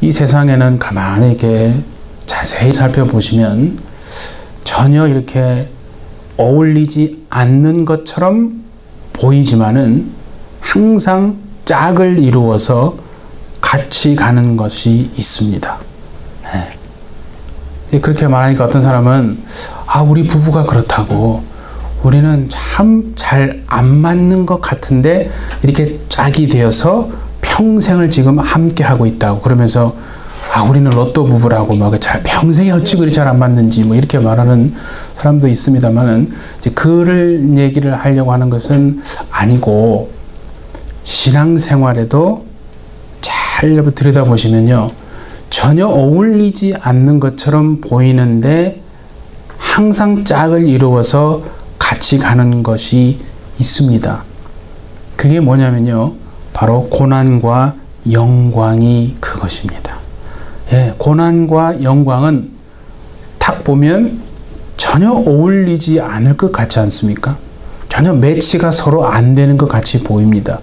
이 세상에는 가만히 이렇게 자세히 살펴보시면 전혀 이렇게 어울리지 않는 것처럼 보이지만은 항상 짝을 이루어서 같이 가는 것이 있습니다. 그렇게 말하니까 어떤 사람은 우리 부부가 그렇다고 우리는 참 잘 안 맞는 것 같은데 이렇게 짝이 되어서 평생을 지금 함께 하고 있다고 그러면서 우리는 로또 부부라고 막 잘 평생에 어찌 그리 잘 안 맞는지 뭐 이렇게 말하는 사람도 있습니다만은 이제 그를 얘기를 하려고 하는 것은 아니고 신앙생활에도 잘 들여다보시면요 전혀 어울리지 않는 것처럼 보이는데 항상 짝을 이루어서 같이 가는 것이 있습니다. 그게 뭐냐면요 바로 고난과 영광이 그것입니다. 고난과 영광은 딱 보면 전혀 어울리지 않을 것 같지 않습니까? 전혀 매치가 서로 안 되는 것 같이 보입니다.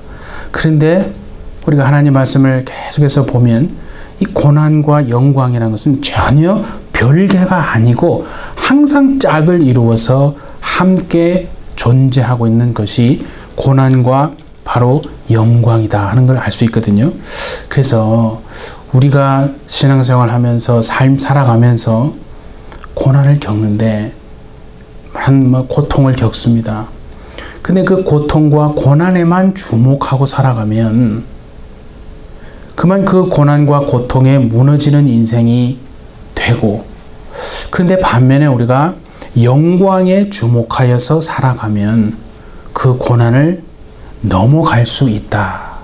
그런데 우리가 하나님 말씀을 계속해서 보면 이 고난과 영광이라는 것은 전혀 별개가 아니고 항상 짝을 이루어서 함께 존재하고 있는 것이 고난과 바로 영광이다 하는 걸 알 수 있거든요. 그래서 우리가 신앙생활 하면서 삶 살아가면서 고난을 겪는데 고통을 겪습니다. 근데 그 고통과 고난에만 주목하고 살아가면 그만 그 고난과 고통에 무너지는 인생이 되고 그런데 반면에 우리가 영광에 주목하여서 살아가면 그 고난을 넘어갈 수 있다.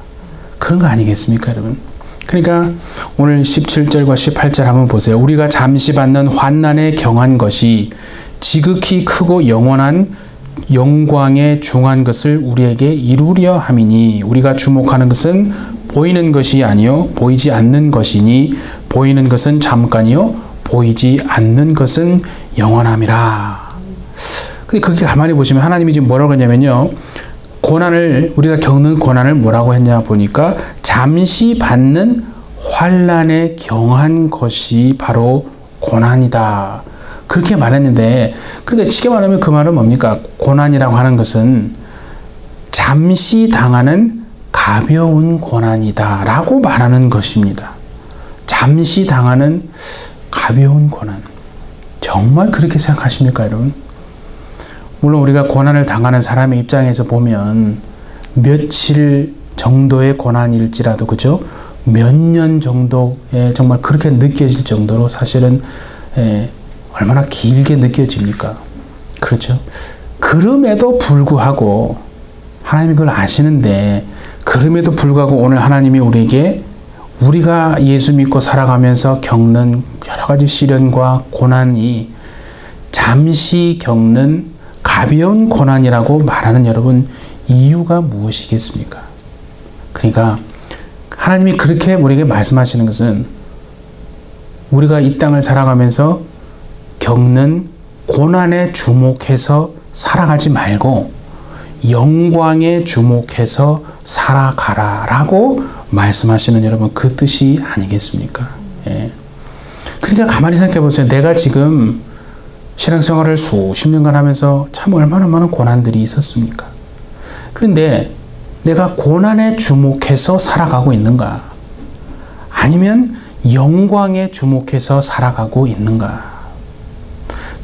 그런 거 아니겠습니까, 여러분? 그러니까 오늘 17절과 18절 한번 보세요. 우리가 잠시 받는 환난에 경한 것이 지극히 크고 영원한 영광에 중한 것을 우리에게 이루려 함이니 우리가 주목하는 것은 보이는 것이 아니요 보이지 않는 것이니 보이는 것은 잠깐이요 보이지 않는 것은 영원함이라. 근데 그렇게 가만히 보시면 하나님이 지금 뭐라고 했냐면요. 고난을 우리가 겪는 고난을 뭐라고 했냐 보니까 잠시 받는 환난에 경한 것이 바로 고난이다. 그렇게 말했는데 그러니까 쉽게 말하면 그 말은 뭡니까? 고난이라고 하는 것은 잠시 당하는 가벼운 고난이다 라고 말하는 것입니다. 잠시 당하는 가벼운 고난. 정말 그렇게 생각하십니까, 여러분? 물론 우리가 고난을 당하는 사람의 입장에서 보면 며칠 정도의 고난일지라도 그죠? 몇 년 정도에 정말 그렇게 느껴질 정도로 사실은 얼마나 길게 느껴집니까? 그렇죠? 그럼에도 불구하고 하나님이 그걸 아시는데 그럼에도 불구하고 오늘 하나님이 우리에게 우리가 예수 믿고 살아가면서 겪는 여러 가지 시련과 고난이 잠시 겪는 가벼운 고난이라고 말하는 여러분 이유가 무엇이겠습니까? 그러니까 하나님이 그렇게 우리에게 말씀하시는 것은 우리가 이 땅을 살아가면서 겪는 고난에 주목해서 살아가지 말고 영광에 주목해서 살아가라 라고 말씀하시는 여러분 그 뜻이 아니겠습니까? 그러니까 가만히 생각해 보세요. 내가 지금 신앙생활을 수십 년간 하면서 참 얼마나 많은 고난들이 있었습니까? 그런데 내가 고난에 주목해서 살아가고 있는가? 아니면 영광에 주목해서 살아가고 있는가?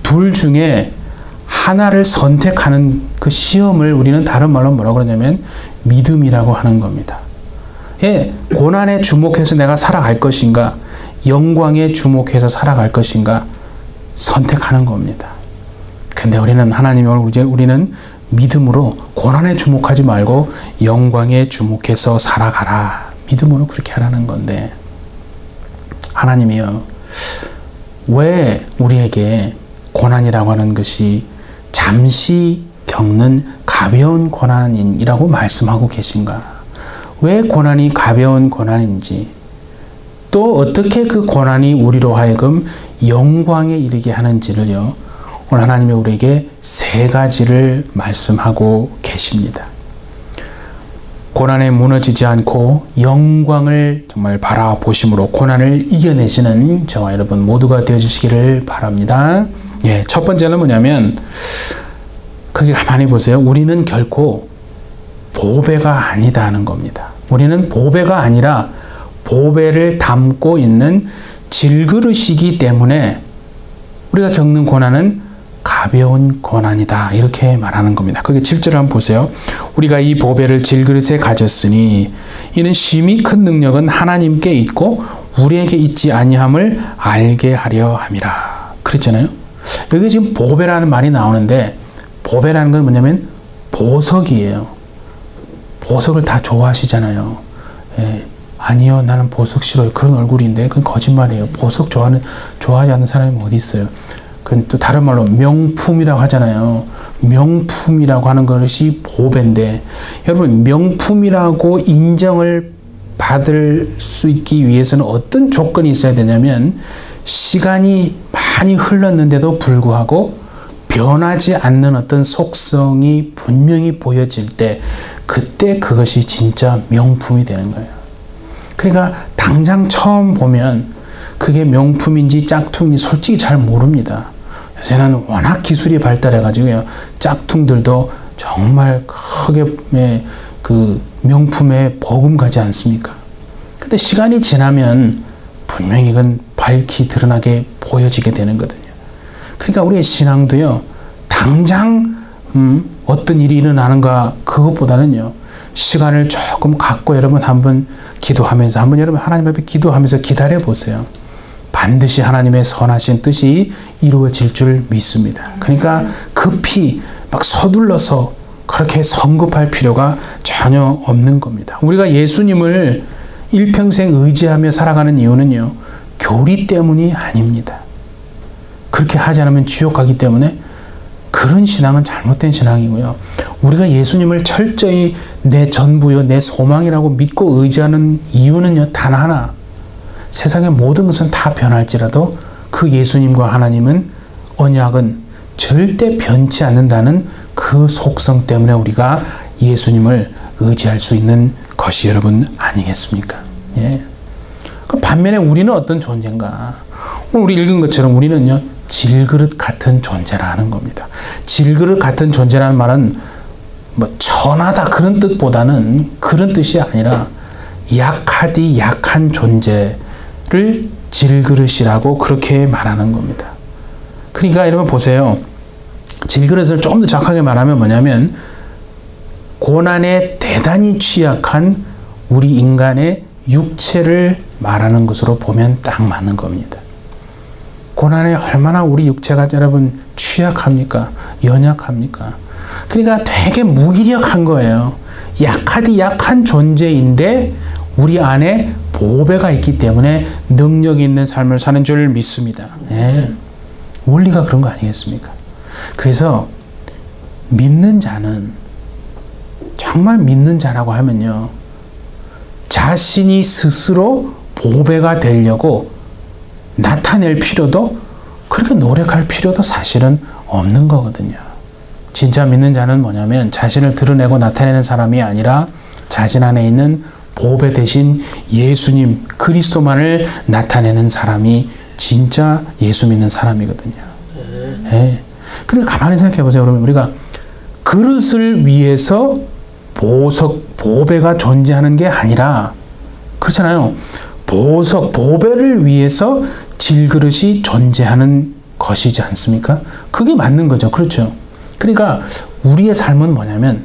둘 중에 하나를 선택하는 그 시험을 우리는 다른 말로 뭐라고 그러냐면 믿음이라고 하는 겁니다. 고난에 주목해서 내가 살아갈 것인가? 영광에 주목해서 살아갈 것인가? 선택하는 겁니다. 근데 우리는 하나님이 우리는 믿음으로 고난에 주목하지 말고 영광에 주목해서 살아가라. 믿음으로 그렇게 하라는 건데 하나님이요. 왜 우리에게 고난이라고 하는 것이 잠시 겪는 가벼운 고난이라고 말씀하고 계신가? 왜 고난이 가벼운 고난인지 또 어떻게 그 고난이 우리로 하여금 영광에 이르게 하는지를요. 오늘 하나님이 우리에게 세 가지를 말씀하고 계십니다. 고난에 무너지지 않고 영광을 정말 바라보심으로 고난을 이겨내시는 저와 여러분 모두가 되어주시기를 바랍니다. 예, 첫 번째는 뭐냐면 그게 가만히 보세요. 우리는 결코 보배가 아니다 하는 겁니다. 우리는 보배가 아니라 보배를 담고 있는 질그릇이기 때문에 우리가 겪는 고난은 가벼운 고난이다 이렇게 말하는 겁니다. 그게 7절을 한번 보세요. 우리가 이 보배를 질그릇에 가졌으니 이는 심히 큰 능력은 하나님께 있고 우리에게 있지 아니함을 알게 하려 함이라 그랬잖아요. 여기 지금 보배라는 말이 나오는데 보배라는 건 뭐냐면 보석이에요. 보석을 다 좋아하시잖아요. 예. 아니요, 나는 보석 싫어요. 그런 얼굴인데 그건 거짓말이에요. 보석 좋아하지 않는 사람이 어디 있어요? 그건 또 다른 말로 명품이라고 하잖아요. 명품이라고 하는 것이 보배인데 여러분 명품이라고 인정을 받을 수 있기 위해서는 어떤 조건이 있어야 되냐면 시간이 많이 흘렀는데도 불구하고 변하지 않는 어떤 속성이 분명히 보여질 때 그때 그것이 진짜 명품이 되는 거예요. 그러니까 당장 처음 보면 그게 명품인지 짝퉁인지 솔직히 잘 모릅니다. 요새는 워낙 기술이 발달해가지고요. 짝퉁들도 정말 크게 그 명품에 버금가지 않습니까? 근데 시간이 지나면 분명히 이건 밝히 드러나게 보여지게 되는 거거든요. 그러니까 우리의 신앙도요. 당장 어떤 일이 일어나는가 그것보다는요. 시간을 조금 갖고 여러분 한번 기도하면서 한번 여러분 하나님 앞에 기도하면서 기다려 보세요. 반드시 하나님의 선하신 뜻이 이루어질 줄 믿습니다. 그러니까 급히 막 서둘러서 그렇게 성급할 필요가 전혀 없는 겁니다. 우리가 예수님을 일평생 의지하며 살아가는 이유는요. 교리 때문이 아닙니다. 그렇게 하지 않으면 지옥 가기 때문에 그런 신앙은 잘못된 신앙이고요. 우리가 예수님을 철저히 내 전부요, 내 소망이라고 믿고 의지하는 이유는요, 단 하나. 세상의 모든 것은 다 변할지라도 그 예수님과 하나님은 언약은 절대 변치 않는다는 그 속성 때문에 우리가 예수님을 의지할 수 있는 것이 여러분 아니겠습니까? 예. 반면에 우리는 어떤 존재인가? 오늘 우리 읽은 것처럼 우리는요, 질그릇 같은 존재라는 겁니다. 질그릇 같은 존재라는 말은 뭐 천하다 그런 뜻보다는 그런 뜻이 아니라 약하디 약한 존재를 질그릇이라고 그렇게 말하는 겁니다. 그러니까 여러분 보세요. 질그릇을 조금 더 정확하게 말하면 뭐냐면 고난에 대단히 취약한 우리 인간의 육체를 말하는 것으로 보면 딱 맞는 겁니다. 고난에 얼마나 우리 육체가 여러분 취약합니까? 연약합니까? 그러니까 되게 무기력한 거예요. 약하디 약한 존재인데 우리 안에 보배가 있기 때문에 능력 있는 삶을 사는 줄 믿습니다. 네. 원리가 그런 거 아니겠습니까? 그래서 믿는 자는 정말 믿는 자라고 하면요. 자신이 스스로 보배가 되려고 나타낼 필요도 그렇게 노력할 필요도 사실은 없는 거거든요. 진짜 믿는 자는 뭐냐면 자신을 드러내고 나타내는 사람이 아니라 자신 안에 있는 보배 대신 예수님 그리스도만을 나타내는 사람이 진짜 예수 믿는 사람이거든요. 네. 그러니까 가만히 생각해 보세요. 그러면 우리가 그릇을 위해서 보배가 존재하는 게 아니라 그렇잖아요. 보배를 위해서 질그릇이 존재하는 것이지 않습니까? 그게 맞는 거죠. 그렇죠. 그러니까 우리의 삶은 뭐냐면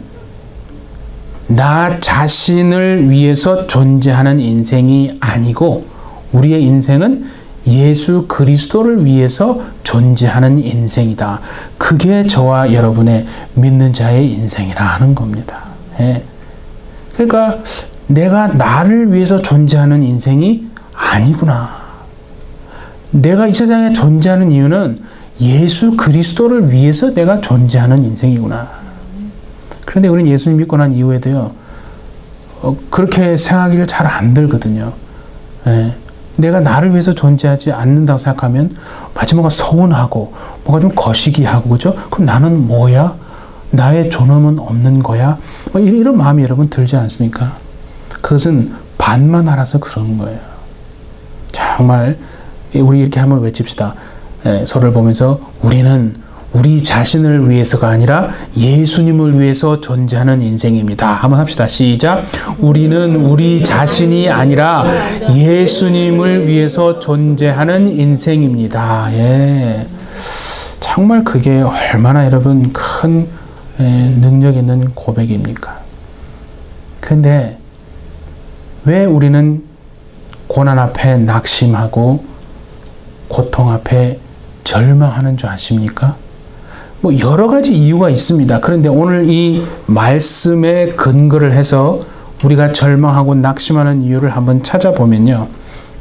나 자신을 위해서 존재하는 인생이 아니고 우리의 인생은 예수 그리스도를 위해서 존재하는 인생이다. 그게 저와 여러분의 믿는 자의 인생이라 하는 겁니다. 예. 그러니까 내가 나를 위해서 존재하는 인생이 아니구나. 내가 이 세상에 존재하는 이유는 예수 그리스도를 위해서 내가 존재하는 인생이구나. 그런데 우리는 예수님 믿고 난 이후에도요. 그렇게 생각이 잘 안 들거든요. 예. 내가 나를 위해서 존재하지 않는다고 생각하면 마치 뭔가 서운하고 뭔가 좀 거시기하고 그죠? 그럼 나는 뭐야? 나의 존엄은 없는 거야? 이런 마음이 여러분 들지 않습니까? 그것은 반만 알아서 그런 거예요. 정말 우리 이렇게 한번 외칩시다. 서로를 보면서 우리는 우리 자신을 위해서가 아니라 예수님을 위해서 존재하는 인생입니다. 한번 합시다. 시작. 우리는 우리 자신이 아니라 예수님을 위해서 존재하는 인생입니다. 예. 정말 그게 얼마나 여러분 큰 능력 있는 고백입니까? 근데 왜 우리는 고난 앞에 낙심하고 고통 앞에 절망하는 줄 아십니까? 뭐 여러 가지 이유가 있습니다. 그런데 오늘 이 말씀에 근거를 해서 우리가 절망하고 낙심하는 이유를 한번 찾아보면요.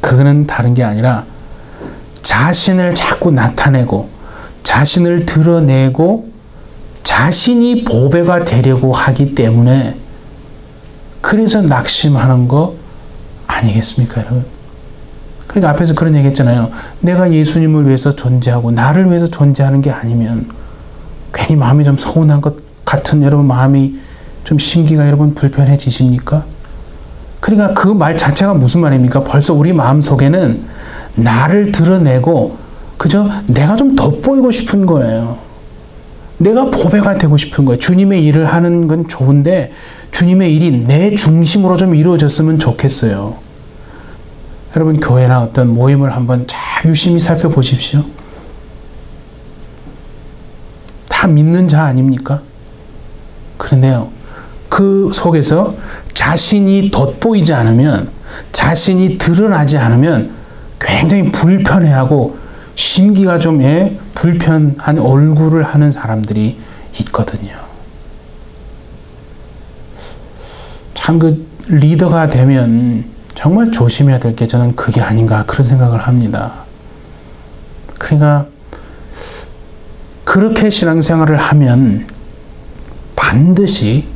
그거는 다른 게 아니라 자신을 자꾸 나타내고 자신을 드러내고 자신이 보배가 되려고 하기 때문에 그래서 낙심하는 거 아니겠습니까, 여러분? 그러니까 앞에서 그런 얘기 했잖아요. 내가 예수님을 위해서 존재하고 나를 위해서 존재하는 게 아니면 괜히 마음이 좀 서운한 것 같은 여러분 마음이 좀 심기가 여러분 불편해지십니까? 그러니까 그 말 자체가 무슨 말입니까? 벌써 우리 마음속에는 나를 드러내고 그저 내가 좀 돋보이고 싶은 거예요. 내가 보배가 되고 싶은 거예요. 주님의 일을 하는 건 좋은데 주님의 일이 내 중심으로 좀 이루어졌으면 좋겠어요. 여러분 교회나 어떤 모임을 한번 잘 유심히 살펴보십시오. 다 믿는 자 아닙니까? 그런데요. 그 속에서 자신이 돋보이지 않으면 자신이 드러나지 않으면 굉장히 불편해하고 심기가 좀 불편한 얼굴을 하는 사람들이 있거든요. 참 그 리더가 되면 정말 조심해야 될 게 저는 그게 아닌가 그런 생각을 합니다. 그러니까 그렇게 신앙생활을 하면 반드시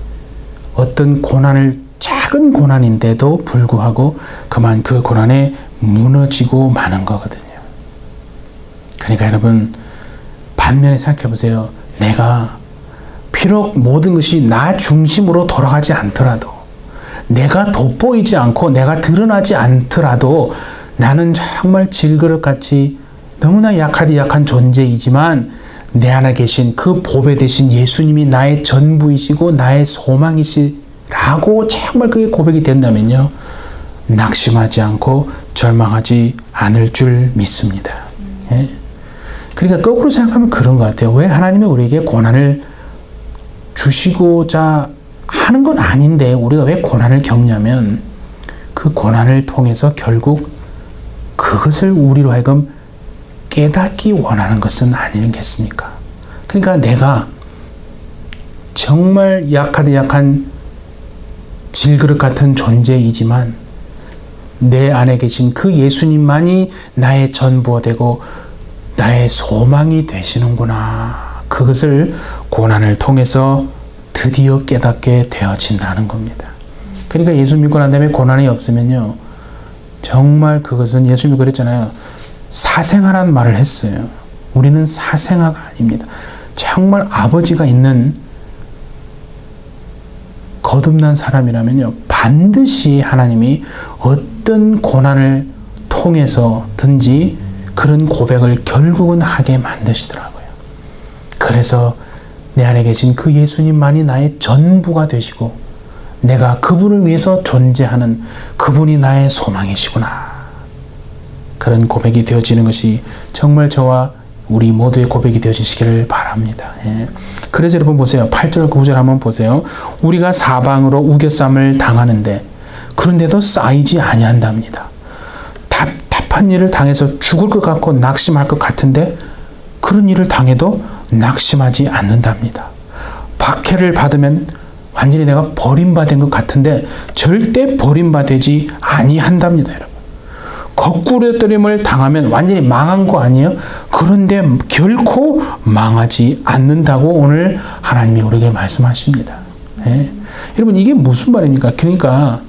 어떤 고난을 작은 고난인데도 불구하고 그만 그 고난에 무너지고 마는 거거든요. 그러니까 여러분 반면에 생각해 보세요. 내가 비록 모든 것이 나 중심으로 돌아가지 않더라도 내가 돋보이지 않고 내가 드러나지 않더라도 나는 정말 질그릇같이 너무나 약한 존재이지만 내 안에 계신 그 보배 되신 예수님이 나의 전부이시고 나의 소망이시라고 정말 그게 고백이 된다면요. 낙심하지 않고 절망하지 않을 줄 믿습니다. 예? 그러니까 거꾸로 생각하면 그런 것 같아요. 왜 하나님이 우리에게 고난을 주시고자 하는 건 아닌데 우리가 왜 고난을 겪냐면 그 고난을 통해서 결국 그것을 우리로 하여금 깨닫기 원하는 것은 아니겠습니까? 그러니까 내가 정말 약한 질그릇 같은 존재이지만 내 안에 계신 그 예수님만이 나의 전부가 되고 나의 소망이 되시는구나. 그것을 고난을 통해서 드디어 깨닫게 되어진다는 겁니다. 그러니까 예수 믿고 난 다음에 고난이 없으면요. 정말 그것은 예수님이 그랬잖아요. 사생아라는 말을 했어요. 우리는 사생아가 아닙니다. 정말 아버지가 있는 거듭난 사람이라면요. 반드시 하나님이 어떤 고난을 통해서든지 그런 고백을 결국은 하게 만드시더라고요. 그래서 내 안에 계신 그 예수님만이 나의 전부가 되시고 내가 그분을 위해서 존재하는 그분이 나의 소망이시구나. 그런 고백이 되어지는 것이 정말 저와 우리 모두의 고백이 되어지시기를 바랍니다. 예. 그래서 여러분 보세요. 8절 9절 한번 보세요. 우리가 사방으로 우겨쌈을 당하는데 그런데도 쌓이지 아니한답니다. 답답한 일을 당해서 죽을 것 같고 낙심할 것 같은데 그런 일을 당해도 낙심하지 않는답니다. 박해를 받으면 완전히 내가 버림받은 것 같은데 절대 버림받지 아니한답니다. 여러분. 거꾸로뜨림을 당하면 완전히 망한 거 아니에요? 그런데 결코 망하지 않는다고 오늘 하나님이 우리에게 말씀하십니다. 네. 여러분 이게 무슨 말입니까? 그러니까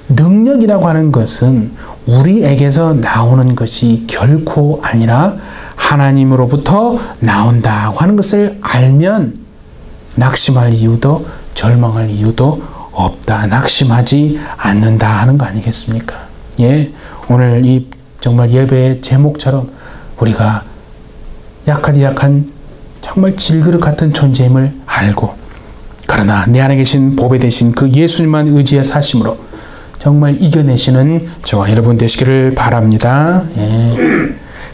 능력이라고 하는 것은 우리에게서 나오는 것이 결코 아니라 하나님으로부터 나온다고 하는 것을 알면 낙심할 이유도 절망할 이유도 없다. 낙심하지 않는다 하는 거 아니겠습니까? 예, 오늘 이 정말 예배의 제목처럼 우리가 약한 정말 질그릇 같은 존재임을 알고, 그러나 내 안에 계신 보배 되신 그 예수님만 의지해 사심으로 정말 이겨내시는 저와 여러분 되시기를 바랍니다. 예.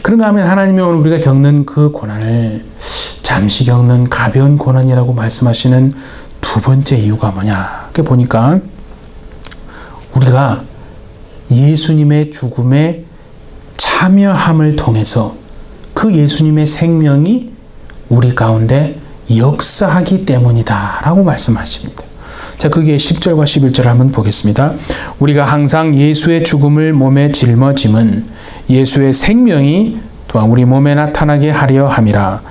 그런가 하면 하나님이 오늘 우리가 겪는 그 고난을 잠시 겪는 가벼운 고난이라고 말씀하시는 두 번째 이유가 뭐냐? 이렇게 보니까 우리가 예수님의 죽음에 참여함을 통해서 그 예수님의 생명이 우리 가운데 역사하기 때문이다 라고 말씀하십니다. 자, 그게 10절과 11절을 한번 보겠습니다. 우리가 항상 예수의 죽음을 몸에 짊어짐은 예수의 생명이 또한 우리 몸에 나타나게 하려 함이라.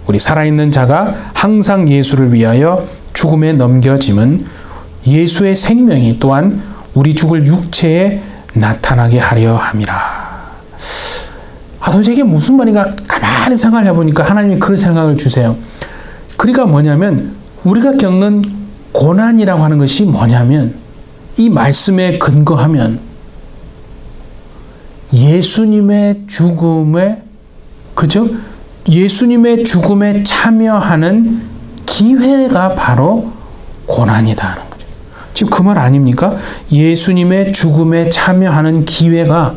우리 살아있는 자가 항상 예수를 위하여 죽음에 넘겨짐은 예수의 생명이 또한 우리 죽을 육체에 나타나게 하려 함이라. 도대체 이게 무슨 말인가 가만히 생각을 해보니까 하나님이 그런 생각을 주세요. 그러니까 뭐냐면 우리가 겪는 고난이라고 하는 것이 뭐냐면 이 말씀에 근거하면 예수님의 죽음에, 그죠? 예수님의 죽음에 참여하는 기회가 바로 고난이다 하는 거죠. 지금 그 말 아닙니까? 예수님의 죽음에 참여하는 기회가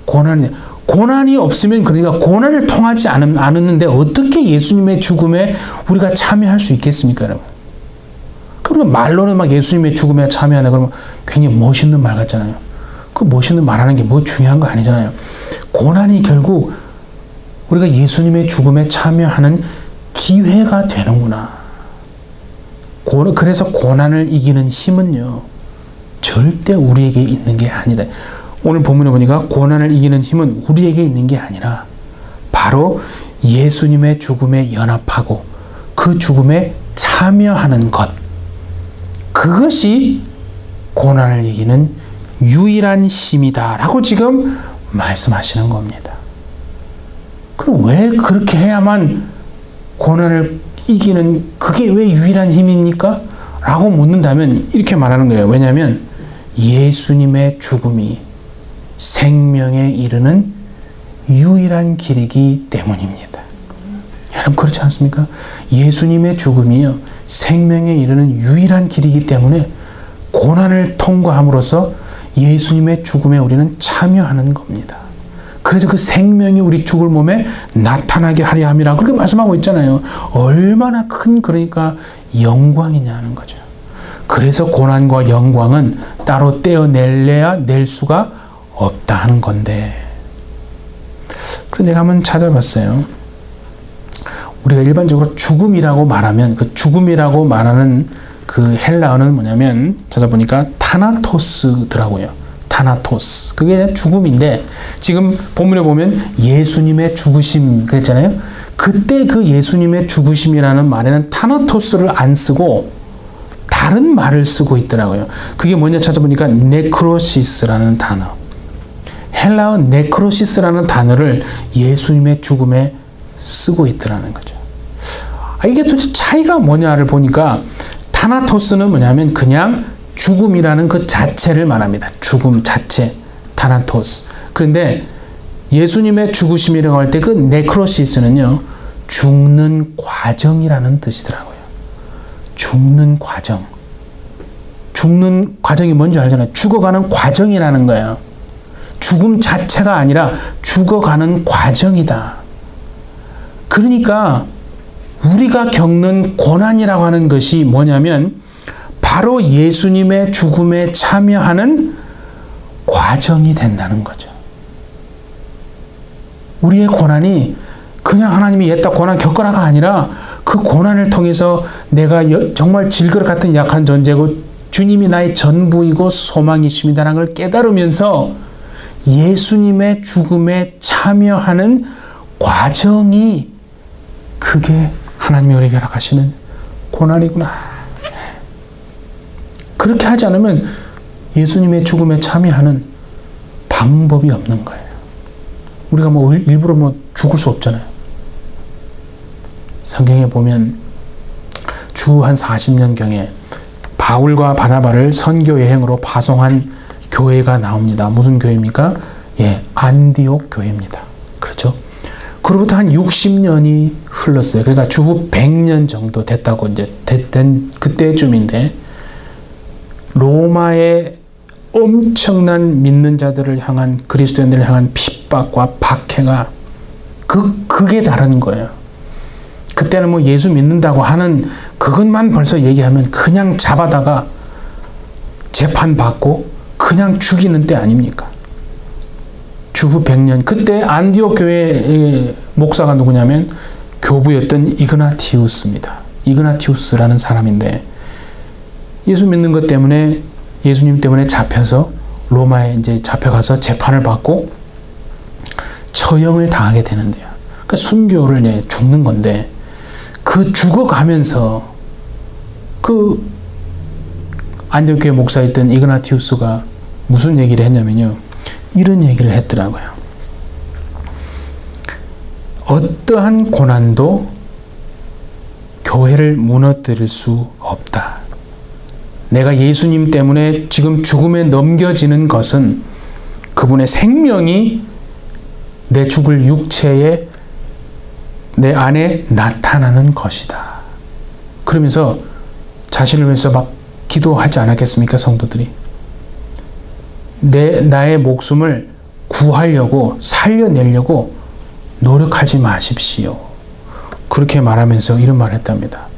고난이다. 고난이 없으면, 그러니까 고난을 통하지 않았는데 어떻게 예수님의 죽음에 우리가 참여할 수 있겠습니까, 여러분? 그러니까 말로는 막 예수님의 죽음에 참여하다 그러면 굉장히 멋있는 말 같잖아요. 그 멋있는 말하는 게 뭐 중요한 거 아니잖아요. 고난이 결국 우리가 예수님의 죽음에 참여하는 기회가 되는구나. 그래서 고난을 이기는 힘은요, 절대 우리에게 있는 게 아니다. 오늘 본문에 보니까 고난을 이기는 힘은 우리에게 있는 게 아니라 바로 예수님의 죽음에 연합하고 그 죽음에 참여하는 것, 그것이 고난을 이기는 유일한 힘이다 라고 지금 말씀하시는 겁니다. 그럼 왜 그렇게 해야만 고난을 이기는, 그게 왜 유일한 힘입니까? 라고 묻는다면 이렇게 말하는 거예요. 왜냐하면 예수님의 죽음이 생명에 이르는 유일한 길이기 때문입니다. 여러분 그렇지 않습니까? 예수님의 죽음이요, 생명에 이르는 유일한 길이기 때문에 고난을 통과함으로써 예수님의 죽음에 우리는 참여하는 겁니다. 그래서 그 생명이 우리 죽을 몸에 나타나게 하려 함이라 그렇게 말씀하고 있잖아요. 얼마나 큰, 그러니까 영광이냐는 거죠. 그래서 고난과 영광은 따로 떼어낼래야 낼 수가 없다 하는 건데, 그런데 제가 한번 찾아봤어요. 우리가 일반적으로 죽음이라고 말하면 그 죽음이라고 말하는 그 헬라어는 뭐냐면 찾아보니까 타나토스더라고요. 타나토스. 그게 죽음인데 지금 본문에 보면 예수님의 죽으심 그랬잖아요. 그때 그 예수님의 죽으심이라는 말에는 타나토스를 안 쓰고 다른 말을 쓰고 있더라고요. 그게 뭐냐 찾아보니까 네크로시스라는 단어. 헬라어 네크로시스라는 단어를 예수님의 죽음에 쓰고 있더라는 거죠. 이게 도대체 차이가 뭐냐를 보니까 타나토스는 뭐냐면 그냥 죽음이라는 그 자체를 말합니다. 죽음 자체, 타나토스. 그런데 예수님의 죽으심이라고 할 때 그 네크로시스는요, 죽는 과정이라는 뜻이더라고요. 죽는 과정. 죽는 과정이 뭔지 알잖아요. 죽어가는 과정이라는 거예요. 죽음 자체가 아니라 죽어가는 과정이다. 그러니까 우리가 겪는 고난이라고 하는 것이 뭐냐면 바로 예수님의 죽음에 참여하는 과정이 된다는 거죠. 우리의 고난이 그냥 하나님이 얘딱 고난 겪어라가 아니라 그 고난을 통해서 내가 정말 질그릇 같은 약한 존재고 주님이 나의 전부이고 소망이십니다라는 걸 깨달으면서 예수님의 죽음에 참여하는 과정이, 그게 하나님이 우리에게 허락하시는 고난이구나. 그렇게 하지 않으면 예수님의 죽음에 참여하는 방법이 없는 거예요. 우리가 뭐 일부러 뭐 죽을 수 없잖아요. 성경에 보면 주 한 40년경에 바울과 바나바를 선교 여행으로 파송한 교회가 나옵니다. 무슨 교회입니까? 예, 안디옥 교회입니다. 그렇죠? 그로부터 한 60년이 흘렀어요. 그러니까 주후 100년 정도 됐다고 이제 된 그때쯤인데 로마의 엄청난 믿는 자들을 향한 그리스도인들을 향한 핍박과 박해가 극에 다른 거예요. 그때는 뭐 예수 믿는다고 하는 그것만 벌써 얘기하면 그냥 잡아다가 재판받고 그냥 죽이는 때 아닙니까? 주후 100년. 그때 안디옥 교회의 목사가 누구냐면 교부였던 이그나티우스입니다. 이그나티우스라는 사람인데 예수 믿는 것 때문에 예수님 때문에 잡혀서 로마에 이제 잡혀가서 재판을 받고 처형을 당하게 되는데요. 그러니까 순교를 죽는 건데 그 죽어가면서 그 안디옥 교회 목사였던 이그나티우스가 무슨 얘기를 했냐면요. 이런 얘기를 했더라고요. 어떠한 고난도 교회를 무너뜨릴 수 없다. 내가 예수님 때문에 지금 죽음에 넘겨지는 것은 그분의 생명이 내 죽을 육체에 내 안에 나타나는 것이다. 그러면서 자신을 위해서 막 기도하지 않았겠습니까, 성도들이? 나의 목숨을 구하려고 살려내려고 노력하지 마십시오. 그렇게 말하면서 이런 말을 했답니다.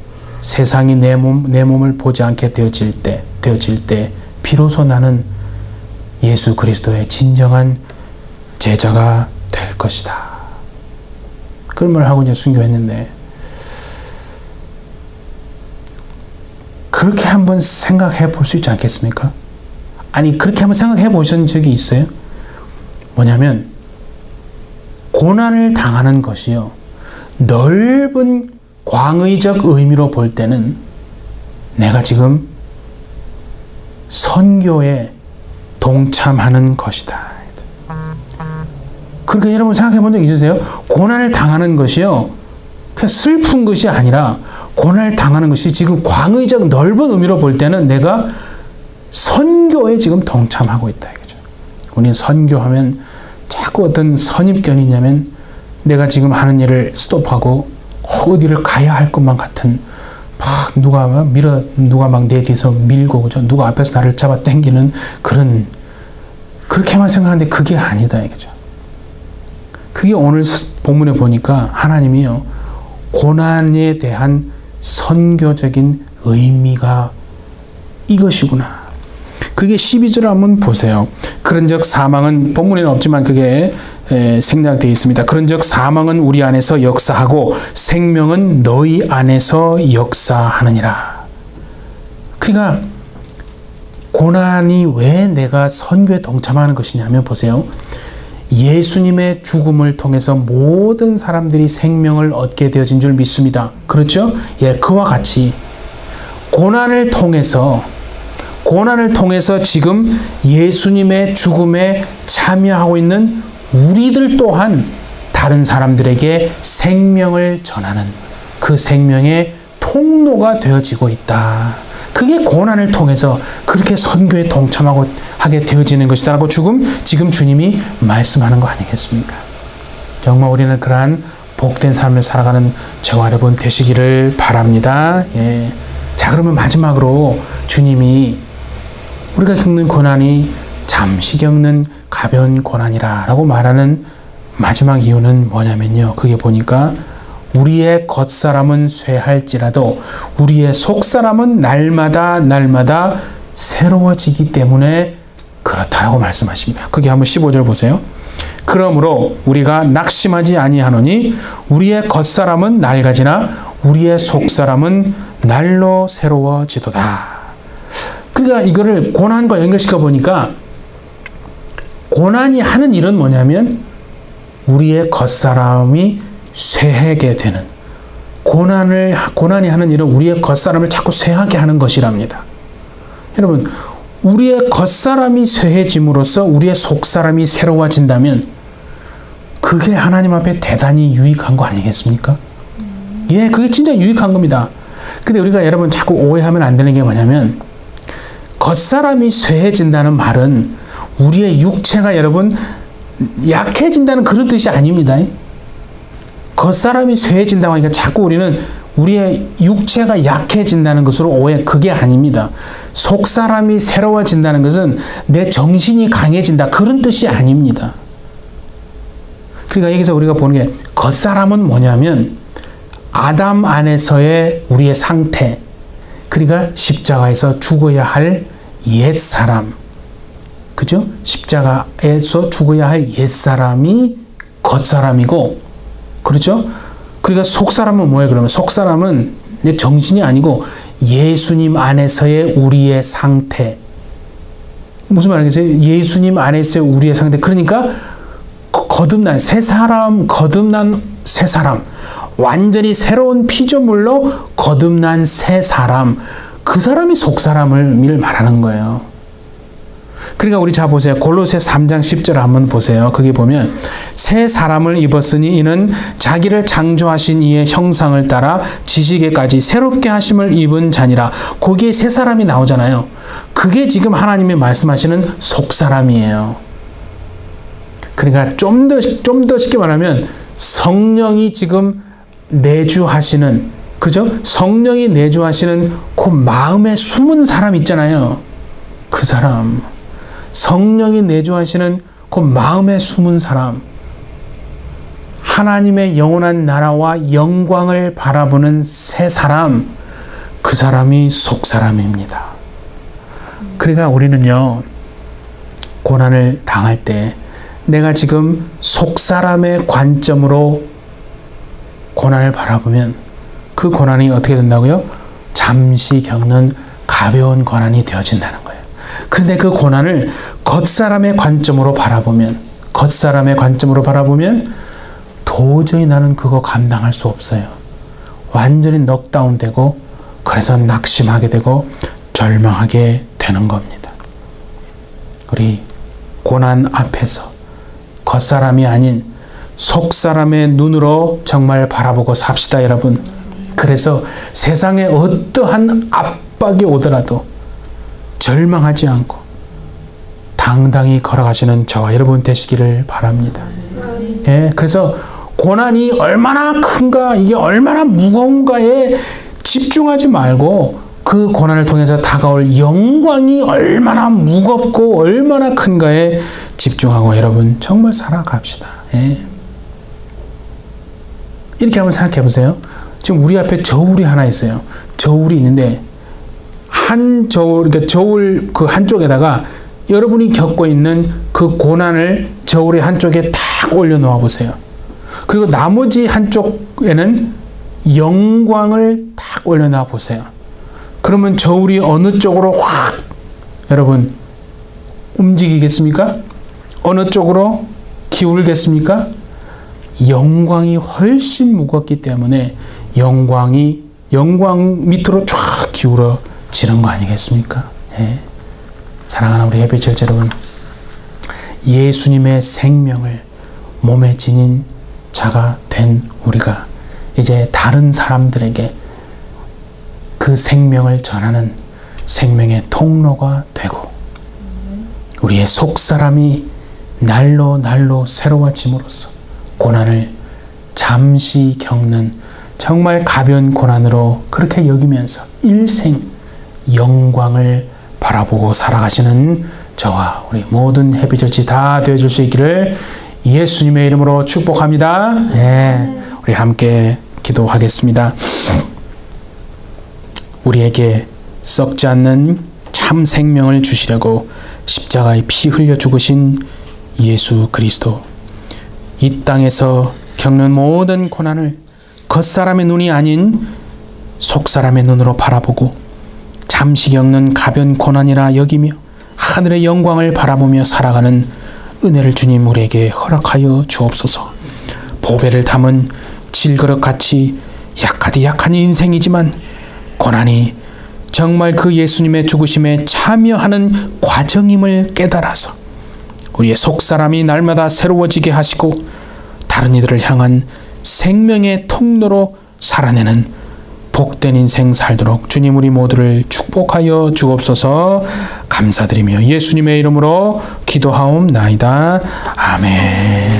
세상이 내 몸을 보지 않게 되어질 때 비로소 나는 예수 그리스도의 진정한 제자가 될 것이다. 그런 말을 하고 이제 순교했는데 그렇게 한번 생각해 볼 수 있지 않겠습니까? 아니 그렇게 한번 생각해 보신 적이 있어요? 뭐냐면 고난을 당하는 것이요. 넓은 광의적 의미로 볼 때는 내가 지금 선교에 동참하는 것이다. 그러니까 여러분 생각해 본 적 있으세요? 고난을 당하는 것이요. 그냥 슬픈 것이 아니라 고난을 당하는 것이 지금 광의적 넓은 의미로 볼 때는 내가 선교에 지금 동참하고 있다. 이거죠. 우리는 선교하면 자꾸 어떤 선입견이 있냐면 내가 지금 하는 일을 스톱하고 어디를 가야 할 것만 같은 누가 막 내 뒤에서 밀고 그죠? 누가 앞에서 나를 잡아 당기는 그런 그렇게만 생각하는데 그게 아니다 이거죠. 그게 오늘 본문에 보니까 하나님이요 고난에 대한 선교적인 의미가 이것이구나. 그게 12절 한번 보세요. 그런즉 사망은 본문에는 없지만 그게 생략되어 있습니다. 그런즉 사망은 우리 안에서 역사하고 생명은 너희 안에서 역사하느니라. 그러니까 고난이 왜 내가 선교에 동참하는 것이냐면 보세요. 예수님의 죽음을 통해서 모든 사람들이 생명을 얻게 되어진 줄 믿습니다. 그렇죠? 예, 그와 같이 고난을 통해서 지금 예수님의 죽음에 참여하고 있는 우리들 또한 다른 사람들에게 생명을 전하는 그 생명의 통로가 되어지고 있다. 그게 고난을 통해서 그렇게 선교에 동참하고 하게 되어지는 것이다라고 지금 주님이 말씀하는 거 아니겠습니까? 정말 우리는 그러한 복된 삶을 살아가는 저와 여러분 되시기를 바랍니다. 예. 자, 그러면 마지막으로 주님이 우리가 겪는 고난이 잠시 겪는 가벼운 고난이라 라고 말하는 마지막 이유는 뭐냐면요. 그게 보니까 우리의 겉사람은 쇠할지라도 우리의 속사람은 날마다 새로워지기 때문에 그렇다라고 말씀하십니다. 그게 한번 15절 보세요. 그러므로 우리가 낙심하지 아니하노니 우리의 겉사람은 낡아지나 우리의 속사람은 날로 새로워지도다. 그러니까 이거를 고난과 연결시켜 보니까 고난이 하는 일은 뭐냐면 우리의 겉사람이 쇠하게 되는 고난이 하는 일은 우리의 겉사람을 자꾸 쇠하게 하는 것이랍니다. 여러분 우리의 겉사람이 쇠해짐으로써 우리의 속사람이 새로워진다면 그게 하나님 앞에 대단히 유익한 거 아니겠습니까? 예, 그게 진짜 유익한 겁니다. 근데 우리가 여러분 자꾸 오해하면 안 되는 게 뭐냐면 겉사람이 쇠해진다는 말은 우리의 육체가 여러분 약해진다는 그런 뜻이 아닙니다. 겉사람이 쇠해진다고 하니까 자꾸 우리는 우리의 육체가 약해진다는 것으로 오해, 그게 아닙니다. 속사람이 새로워진다는 것은 내 정신이 강해진다, 그런 뜻이 아닙니다. 그러니까 여기서 우리가 보는 게 겉사람은 뭐냐면 아담 안에서의 우리의 상태, 그러니까 십자가에서 죽어야 할 옛사람, 그죠? 십자가에서 죽어야 할 옛사람이 겉사람이고, 그렇죠? 그러니까 속사람은 뭐예요? 그러면 속사람은 내 정신이 아니고 예수님 안에서의 우리의 상태. 무슨 말이겠어요? 예수님 안에서의 우리의 상태. 그러니까 거듭난 새 사람, 거듭난 새 사람, 완전히 새로운 피조물로 거듭난 새 사람, 그 사람이 속사람을 말하는 거예요. 그러니까 우리 자 보세요. 골로새 3장 10절 한번 보세요. 거기 보면 새 사람을 입었으니 이는 자기를 창조하신 이의 형상을 따라 지식에까지 새롭게 하심을 입은 자니라. 거기에 새 사람이 나오잖아요. 그게 지금 하나님이 말씀하시는 속사람이에요. 그러니까 좀 더 쉽게 말하면 성령이 지금 내주하시는, 그죠? 성령이 내주하시는 그 마음에 숨은 사람 있잖아요. 그 사람. 성령이 내주하시는 그 마음에 숨은 사람. 하나님의 영원한 나라와 영광을 바라보는 새 사람. 그 사람이 속사람입니다. 그러니까 우리는요, 고난을 당할 때 내가 지금 속사람의 관점으로 고난을 바라보면 그 고난이 어떻게 된다고요? 잠시 겪는 가벼운 고난이 되어진다는 거예요. 그런데 그 고난을 겉사람의 관점으로 바라보면, 도저히 나는 그거 감당할 수 없어요. 완전히 넉다운되고, 그래서 낙심하게 되고 절망하게 되는 겁니다. 우리 고난 앞에서 겉사람이 아닌 속사람의 눈으로 정말 바라보고 삽시다, 여러분. 그래서 세상에 어떠한 압박이 오더라도 절망하지 않고 당당히 걸어가시는 저와 여러분 되시기를 바랍니다. 예, 그래서 고난이 얼마나 큰가, 이게 얼마나 무거운가에 집중하지 말고 그 고난을 통해서 다가올 영광이 얼마나 무겁고 얼마나 큰가에 집중하고 여러분 정말 살아갑시다. 예. 이렇게 한번 생각해 보세요. 지금 우리 앞에 저울이 하나 있어요. 저울이 있는데 한 저울, 그러니까 저울 그 한쪽에다가 여러분이 겪고 있는 그 고난을 저울의 한쪽에 탁 올려놓아 보세요. 그리고 나머지 한쪽에는 영광을 탁 올려놔 보세요. 그러면 저울이 어느 쪽으로 확 여러분 움직이겠습니까? 어느 쪽으로 기울겠습니까? 영광이 훨씬 무겁기 때문에 영광 밑으로 쫙 기울어지는 거 아니겠습니까? 예. 사랑하는 우리 예배철 여러분, 예수님의 생명을 몸에 지닌 자가 된 우리가 이제 다른 사람들에게 그 생명을 전하는 생명의 통로가 되고 우리의 속사람이 날로 새로워짐으로써 고난을 잠시 겪는 정말 가벼운 고난으로 그렇게 여기면서 일생 영광을 바라보고 살아가시는 저와 우리 모든 해피절치 다 되어줄 수 있기를 예수님의 이름으로 축복합니다. 네, 우리 함께 기도하겠습니다. 우리에게 썩지 않는 참 생명을 주시려고 십자가에 피 흘려 죽으신 예수 그리스도, 이 땅에서 겪는 모든 고난을 겉사람의 눈이 아닌 속사람의 눈으로 바라보고 잠시 겪는 가벼운 고난이라 여기며 하늘의 영광을 바라보며 살아가는 은혜를 주님 우리에게 허락하여 주옵소서. 보배를 담은 질그릇같이 약한 인생이지만 고난이 정말 그 예수님의 죽으심에 참여하는 과정임을 깨달아서 우리의 속사람이 날마다 새로워지게 하시고 다른 이들을 향한 생명의 통로로 살아내는 복된 인생 살도록 주님 우리 모두를 축복하여 주옵소서. 감사드리며 예수님의 이름으로 기도하옵나이다. 아멘.